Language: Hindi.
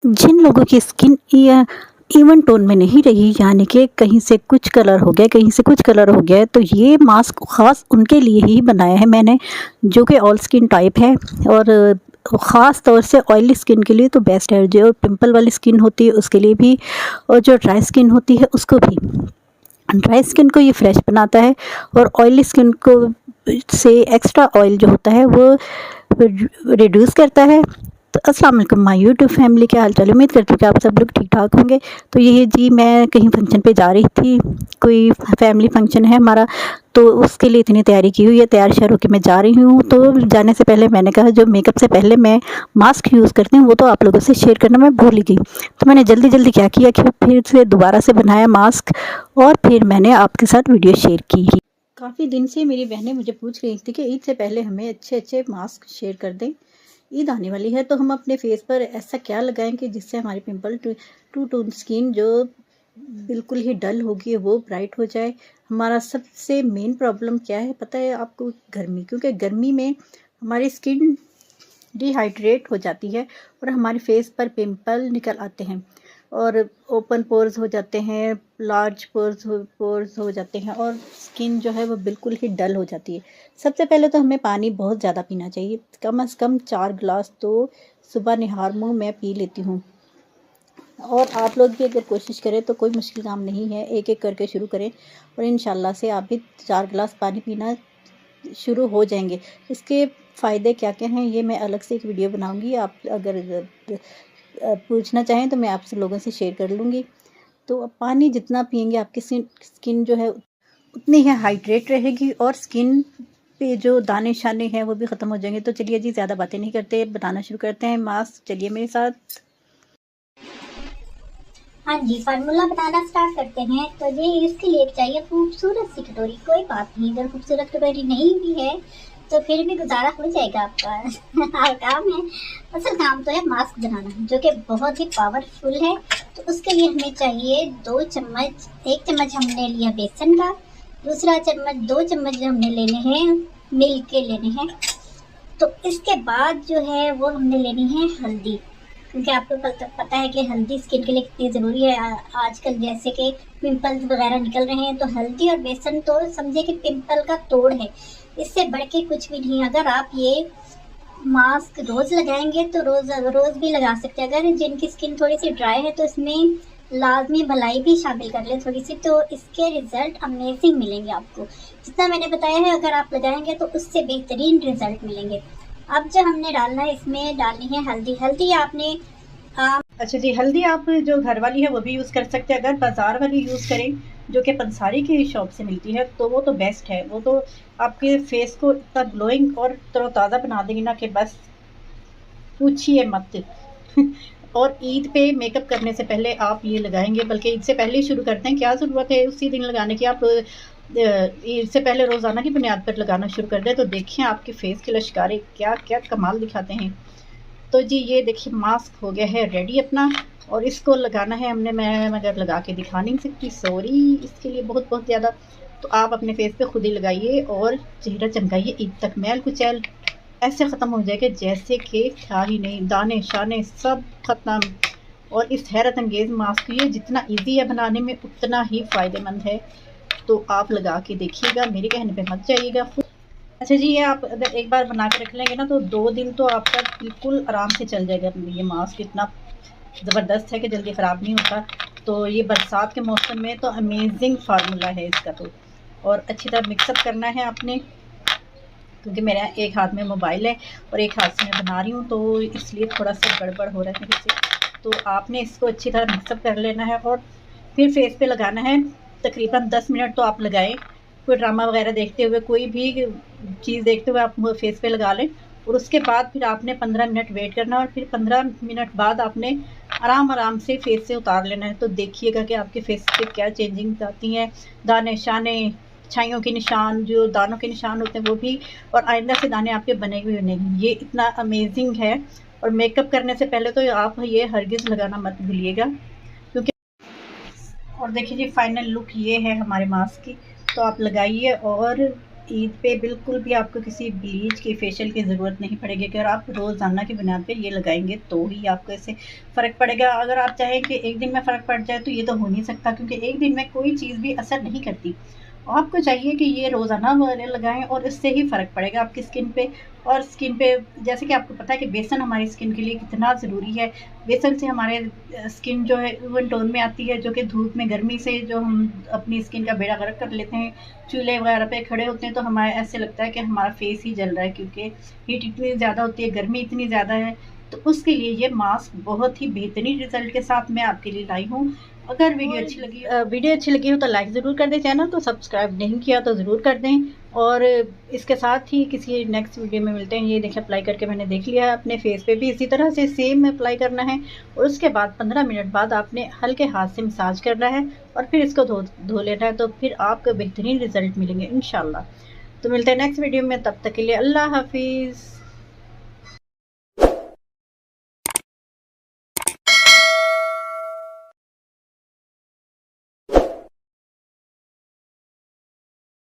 जिन लोगों की स्किन या इवन टोन में नहीं रही, यानी कि कहीं से कुछ कलर हो गया, कहीं से कुछ कलर हो गया, तो ये मास्क ख़ास उनके लिए ही बनाया है मैंने, जो कि ऑल स्किन टाइप है। और ख़ास तौर से ऑयली स्किन के लिए तो बेस्ट है, जो पिंपल वाली स्किन होती है उसके लिए भी, और जो ड्राई स्किन होती है उसको भी। ड्राई स्किन को ये फ्रेश बनाता है, और ऑयली स्किन को से एक्स्ट्रा ऑयल जो होता है वो रिड्यूस करता है। तो अस्सलाम वालेकुम माय यूट्यूब फैमिली, क्या हाल चाल है? उम्मीद करती हूँ कि आप सब लोग ठीक ठाक होंगे। तो ये जी मैं कहीं फंक्शन पे जा रही थी, कोई फैमिली फंक्शन है हमारा, तो उसके लिए इतनी तैयारी की हुई है, तैयार श्यार होकर मैं जा रही हूँ। तो जाने से पहले मैंने कहा जो मेकअप से पहले मैं मास्क यूज़ करती हूँ वो तो आप लोगों से शेयर करना मैं भूल ही गई। तो मैंने जल्दी जल्दी क्या किया कि फिर से दोबारा से बनाया मास्क, और फिर मैंने आपके साथ वीडियो शेयर की। काफ़ी दिन से मेरी बहनें मुझे पूछ रही थी कि ईद से पहले हमें अच्छे अच्छे मास्क शेयर कर दें, ईद आने वाली है तो हम अपने फेस पर ऐसा क्या लगाएं कि जिससे हमारी पिंपल टू टोन स्किन जो बिल्कुल ही डल होगी वो ब्राइट हो जाए। हमारा सबसे मेन प्रॉब्लम क्या है पता है आपको? गर्मी, क्योंकि गर्मी में हमारी स्किन डिहाइड्रेट हो जाती है और हमारे फेस पर पिंपल निकल आते हैं, और ओपन पोर्स हो जाते हैं, लार्ज पोर्स हो जाते हैं, और स्किन जो है वो बिल्कुल ही डल हो जाती है। सबसे पहले तो हमें पानी बहुत ज़्यादा पीना चाहिए, कम से कम 4 गिलास तो सुबह निहार मुँह मैं पी लेती हूँ। और आप लोग भी अगर कोशिश करें तो कोई मुश्किल काम नहीं है, एक एक करके शुरू करें और इंशाल्लाह से आप भी 4 गिलास पानी पीना शुरू हो जाएंगे। इसके फ़ायदे क्या क्या हैं ये मैं अलग से एक वीडियो बनाऊंगी, आप अगर पूछना चाहें तो मैं आपसे लोगों से शेयर कर लूँगी। तो पानी जितना पियेंगे आपकी स्किन जो है उतनी ही हाइड्रेट रहेगी, और स्किन पे जो दाने शाने हैं वो भी ख़त्म हो जाएंगे। तो चलिए जी ज़्यादा बातें नहीं करते, बताना शुरू करते हैं मास्क। चलिए मेरे साथ। हाँ जी, फार्मूला बनाना स्टार्ट करते हैं। तो ये इसके लिए चाहिए खूबसूरत सी कटोरी। कोई बात नहीं, अगर खूबसूरत कटोरी नहीं भी है तो फिर भी गुजारा हो जाएगा आपका। हर काम है, असल काम तो है मास्क बनाना, जो कि बहुत ही पावरफुल है। तो उसके लिए हमें चाहिए 2 चम्मच, 1 चम्मच हमने लिया बेसन का, दूसरा चम्मच 2 चम्मच जो हमने लेने हैं मिल्क के लेने हैं। तो इसके बाद जो है वो हमने लेनी है हल्दी, क्योंकि आपको पता है कि हल्दी स्किन के लिए कितनी ज़रूरी है। आजकल जैसे कि पिंपल्स वगैरह निकल रहे हैं, तो हल्दी और बेसन तो समझे कि पिंपल का तोड़ है, इससे बढ़ के कुछ भी नहीं। अगर आप ये मास्क रोज़ लगाएंगे तो रोज़ भी लगा सकते हैं। अगर जिनकी स्किन थोड़ी सी ड्राई है तो इसमें लाजमी भलाई भी शामिल कर ले थोड़ी सी, तो इसके रिज़ल्ट अमेजिंग मिलेंगे आपको। जितना मैंने बताया है अगर आप लगाएंगे तो उससे बेहतरीन रिज़ल्ट मिलेंगे। अब जो हमने डालना है, इसमें डालनी है हल्दी। हल्दी आपने अच्छा जी, हल्दी आप जो घर वाली है वो भी यूज़ कर सकते हैं। अगर बाज़ार वाली यूज़ करें जो कि पंसारी की शॉप से मिलती है तो वो तो बेस्ट है, वो तो आपके फेस को इतना ग्लोइंग और तरोताज़ा बना देगी ना कि बस पूछिए मत। और ईद पे मेकअप करने से पहले आप ये लगाएंगे, बल्कि ईद से पहले ही शुरू करते हैं, क्या ज़रूरत है उसी दिन लगाने की? आप ईद से पहले रोज़ाना की बुनियाद पर लगाना शुरू कर दें तो देखिए आपके फेस के लश्कारे क्या क्या कमाल दिखाते हैं। तो जी ये देखिए मास्क हो गया है रेडी अपना, और इसको लगाना है हमने, मैं मगर लगा के दिखा नहीं सकती, सॉरी इसके लिए बहुत बहुत ज़्यादा। तो आप अपने फेस पे खुद ही लगाइए और चेहरा चमकाइए, ईद तक मैल कुचैल ऐसे ख़त्म हो जाएगा जैसे कि था ही नहीं, दाने शाने सब ख़त्म। और इस हैरत अंगेज़ मास्क ये जितना ईजी है बनाने में उतना ही फ़ायदेमंद है। तो आप लगा के देखिएगा, मेरे कहने पे मत जाइएगा। अच्छा जी, ये आप अगर एक बार बना के रख लेंगे ना तो 2 दिन तो आपका बिल्कुल आराम से चल जाएगा। ये मास्क इतना ज़बरदस्त है कि जल्दी ख़राब नहीं होता। तो ये बरसात के मौसम में तो अमेजिंग फार्मूला है इसका। तो और अच्छी तरह मिक्सअप करना है आपने, क्योंकि मेरा एक हाथ में मोबाइल है और एक हाथ से मैं बना रही हूँ, तो इसलिए थोड़ा सा गड़बड़ हो रहा है मेरे से। तो आपने इसको अच्छी तरह मिक्सअप कर लेना है और फिर फेस पे लगाना है। तकरीबन 10 मिनट तो आप लगाएं, कोई ड्रामा वगैरह देखते हुए, कोई भी चीज़ देखते हुए आप फेस पे लगा लें। और उसके बाद फिर आपने 15 मिनट वेट करना, और फिर 15 मिनट बाद आपने आराम आराम से फेस से उतार लेना है। तो देखिएगा कि आपके फेस पे क्या चेंजिंग आती हैं, दाने शाने, छाइयों के निशान, जो दानों के निशान होते हैं वो भी, और आइंदा से दाने आपके बनेंगे भी बनेंगे। ये इतना अमेजिंग है। और मेकअप करने से पहले तो आप ये हरगिज़ लगाना मत भूलिएगा, क्योंकि और देखिए जी फाइनल लुक ये है हमारे मास्क की। तो आप लगाइए और ईद पे बिल्कुल भी आपको किसी ब्लीच की फेशियल की ज़रूरत नहीं पड़ेगी। अगर आप रोज़ाना की बुनियाद पे ये लगाएंगे तो ही आपको इससे फ़र्क पड़ेगा। अगर आप चाहें कि एक दिन में फ़र्क पड़ जाए तो ये तो हो नहीं सकता, क्योंकि एक दिन में कोई चीज़ भी असर नहीं करती। आपको चाहिए कि ये रोज़ाना वाले लगाएं और इससे ही फ़र्क पड़ेगा आपकी स्किन पे। और स्किन पे जैसे कि आपको पता है कि बेसन हमारी स्किन के लिए कितना ज़रूरी है। बेसन से हमारे स्किन जो है इवन टोन में आती है, जो कि धूप में गर्मी से जो हम अपनी स्किन का बेड़ा गर्क कर लेते हैं, चूल्हे वगैरह पे खड़े होते हैं तो हमारे ऐसे लगता है कि हमारा फेस ही जल रहा है, क्योंकि हीट इतनी ज़्यादा होती है, गर्मी इतनी ज़्यादा है। तो उसके लिए ये मास्क बहुत ही बेहतरीन रिजल्ट के साथ मैं आपके लिए लाई हूँ। अगर वीडियो अच्छी लगी हो तो लाइक ज़रूर कर दें, चैनल को सब्सक्राइब नहीं किया तो ज़रूर कर दें। और इसके साथ ही किसी नेक्स्ट वीडियो में मिलते हैं। ये देखिए अप्लाई करके मैंने देख लिया है, अपने फेस पे भी इसी तरह से सेम अप्लाई करना है और उसके बाद 15 मिनट बाद आपने हल्के हाथ से मसाज करना है और फिर इसको धो लेना है, तो फिर आपको बेहतरीन रिजल्ट मिलेंगे इंशाल्लाह। तो मिलते हैं नेक्स्ट वीडियो में, तब तक के लिए अल्लाह हाफिज़।